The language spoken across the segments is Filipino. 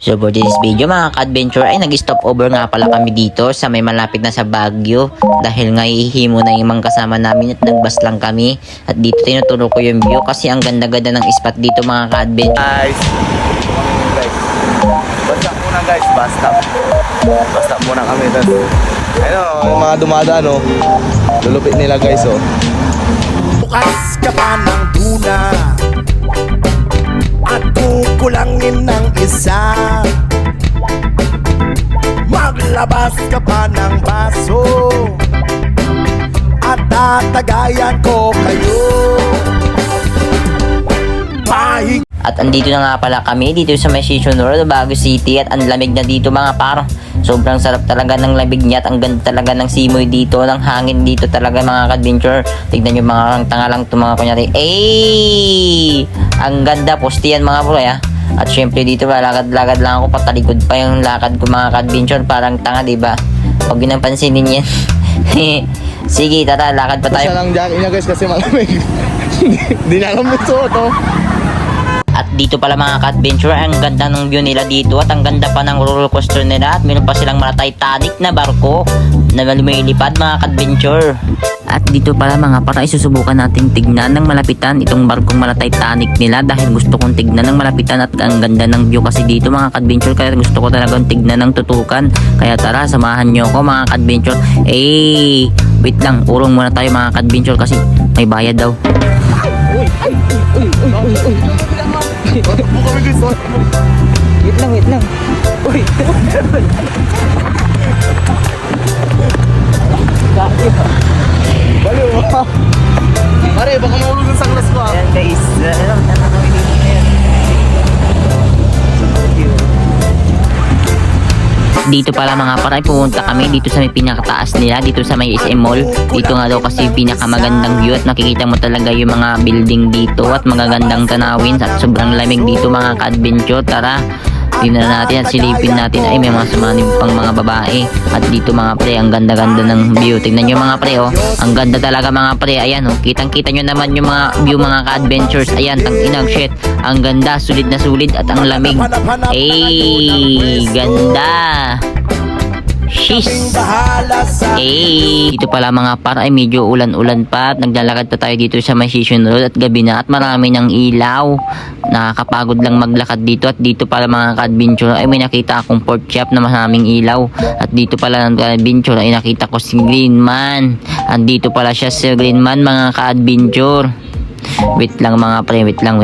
So for this video mga ka-adventure ay nag-stop over nga pala kami dito sa may malapit na sa Baguio dahil nga ihimo na yung mga kasama namin at nagbas lang kami at dito tinuturo ko yung view kasi ang ganda-ganda ng spot dito mga ka-adventure. Guys, basta muna guys, basta muna kami tapos ayun yung mga dumadaan lulupit nila guys Bukas ka pa ng tuna at kukulangin ng isa. Maglabas ka pa ng baso at tatagayan ko kayo. Pahig. At andito na nga pala kami dito sa may Station Road, Baguio City at ang lamig na dito mga par. Sobrang sarap talaga ng lamig niya at ang ganda talaga ng simoy dito, ng hangin dito talaga mga ka-adventure. Tignan nyo mga tanga lang ito mga kunyari. Ang ganda, postiyan mga bro ya. At syempre dito lakad-lakad lang ako, patalikod pa yung lakad ko mga ka-adventure, parang tanga diba? Huwag yun ang pansinin yan. Sige tara, lakad pa tayo. Basta lang jacket niya guys kasi malamig. Hindi na alam ito At dito pala mga ka-adventure, ang ganda ng view nila dito at ang ganda pa ng roller coaster nila at meron pa silang mga Titanic na barko na lumilipad mga ka-adventure. At dito pala mga para isusubukan nating tignan ng malapitan itong barkong mala Titanic nila dahil gusto kong tignan ng malapitan at ang ganda ng view kasi dito mga ka-adventure, kaya gusto ko talagang tignan ng tutukan. Kaya tara, samahan nyo ako mga ka-adventure. Wait lang, urong muna tayo mga ka-adventure kasi may bayad daw. Wait lang. Uy. Baliw mo. Pare, baka mahulog yung sunglass ko Ayan guys. Dito pala mga paray, pumunta kami dito sa may pinakataas nila, dito sa may SM Mall. Dito nga daw kasi pinakamagandang view at makikita mo talaga yung mga building dito at magagandang tanawin at sobrang lamig dito mga ka-adventure. Tara, tingnan natin at silipin natin. Ay, may mga sumanib pang mga babae. At dito mga pre, ang ganda-ganda ng view. Tingnan nyo mga pre, ang ganda talaga mga pre. Ayan, kitang-kita nyo naman yung mga view mga ka-adventures. Ayan, tang-inang shit. Ang ganda, sulit na sulit at ang lamig. Ganda. Sheesh. Dito pala mga par ay medyo ulan-ulan pa at naglalakad pa tayo dito sa may Station Road at gabi na at marami ng ilaw. Nakakapagod lang maglakad dito at dito pala mga ka-adventure ay may nakita akong pork chop na maraming ilaw. At dito pala ng ka-adventure ay nakita ko si Greenman. Andito pala siya si Greenman mga ka-adventure. Wait lang mga pre, wait lang.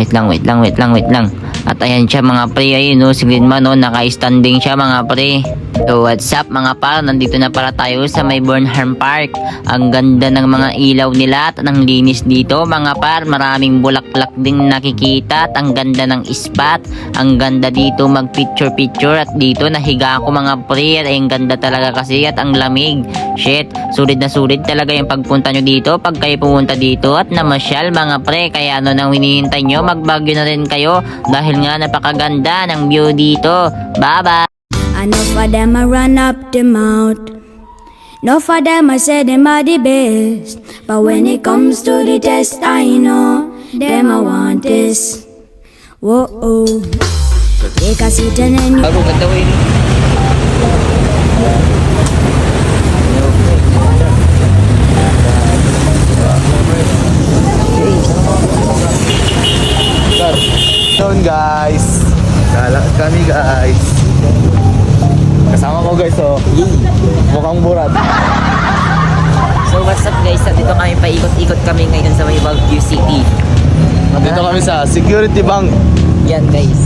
At ayan siya mga pre, ayun si Greenman naka-standing siya mga pre. So what's up mga par, nandito na pala tayo sa may Burnham Park. Ang ganda ng mga ilaw nila at ang linis dito mga par. Maraming bulaklak din nakikita at ang ganda ng spot. Ang ganda dito mag picture at dito nahiga ako mga pre. At ang ganda talaga kasi at ang lamig. Shit, sulit na sulit talaga yung pagpunta nyo dito pag kayo pumunta dito at namasyal mga pre. Kaya nang hinihintay nyo, magbagyo na rin kayo dahil nga napakaganda ng view dito. Bye bye. I know for them I run up the mouth. No for them I say them are the best. But when it comes to the test, I know them I want this. Whoa. Take a seat and then you Bago gagawin. Doon guys, lalakad kami guys. Kasama ko guys mukhang burat. So what's up guys, dito kami paikot-ikot kami ngayon sa may Baguio City. Dito kami sa Security Bank. Yan guys.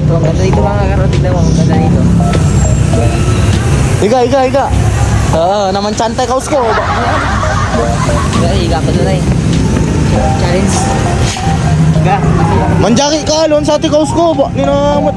So ang ganda dito mga karo, tignan mo ang ganda dito. Higa. Naman chantay kaus ko. Higa pa doon ay. Challenge. Higa. Manjaki ka lon sa ati kaus ko. Ninamat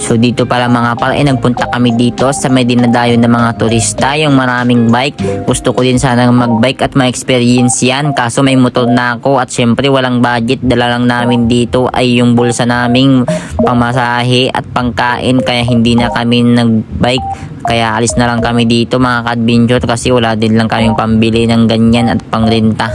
So dito pala mga par ay nagpunta kami dito sa may dinadayo ng mga turista, yung maraming bike. Gusto ko din sana magbike at ma-experience yan, kaso may motor na ako at syempre walang budget. Dala lang namin dito ay yung bulsa naming pamasahe at pangkain, kaya hindi na kami nagbike. Kaya alis na lang kami dito mga ka-adventure kasi wala din lang kaming pambili ng ganyan at pangrenta.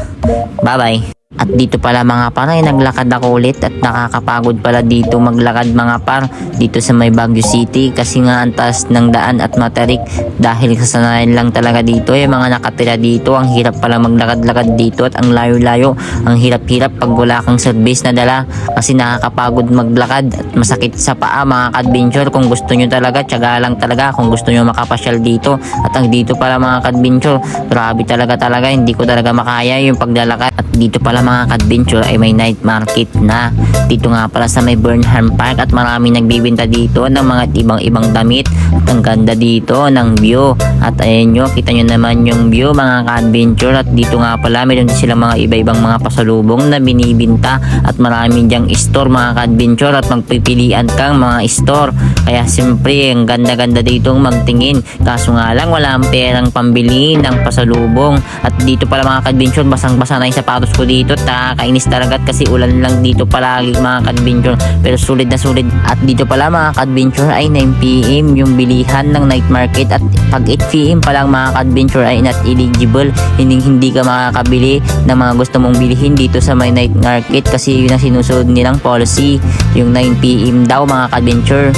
Bye bye. At dito pala mga par ay naglakad ako ulit at nakakapagod pala dito maglakad mga par dito sa may Baguio City kasi nga ang taas ng daan at matarik dahil kasanayan lang talaga dito yung mga nakatira dito. Ang hirap pala maglakad-lakad dito at ang layo-layo, ang hirap-hirap pag wala kang service na dala kasi nakakapagod maglakad at masakit sa paa mga ka-adventure. Kung gusto nyo talaga, tiyaga lang talaga kung gusto nyo makapasyal dito. At ang dito pala mga ka-adventure, grabe talaga hindi ko talaga makaya yung paglalakad. At dito pala mga ka-adventure ay may night market na dito nga pala sa may Burnham Park at maraming nagbibinta dito ng mga ibang damit at ang ganda dito ng view. At ayan nyo, kita nyo naman yung view mga ka-adventure. At dito nga pala meron din silang mga iba-ibang mga pasalubong na binibinta at marami dyang store mga ka-adventure at magpipilian kang mga store. Kaya siyempre ang ganda-ganda dito magtingin, kaso nga lang wala ang perang pambili ng pasalubong. At dito pala mga ka-adventure, basang-basa na yung sapatos ko dito. Kainis talaga kasi ulan lang dito palagi mga ka-adventure, pero sulit na sulit. At dito pala mga ka-adventure ay 9 PM yung bilihan ng night market at pag 8 PM pa lang mga ka-adventure ay not eligible, hindi ka makakabili ng mga gusto mong bilihin dito sa may night market kasi yun ang sinusunod nilang policy, yung 9 PM daw mga ka-adventure.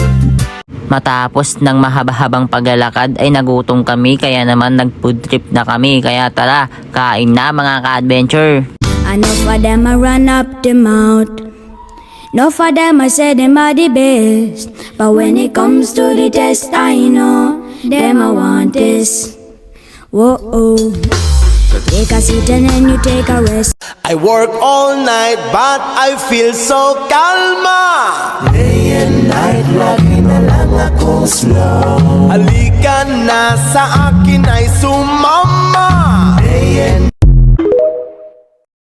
Matapos ng mahaba-habang paglalakad ay nagutom kami, kaya naman nag-food trip na kami. Kaya tara, kain na mga ka-adventure. Enough of them I run up the mouth. Enough of them I say them are the best. But when it comes to the test, I know them I want this. Whoa. Take a seat and then you take a rest. I work all night but I feel so kalma. Day and night lagi na lang akong slow. Halika na sa akin ay sumama. Day and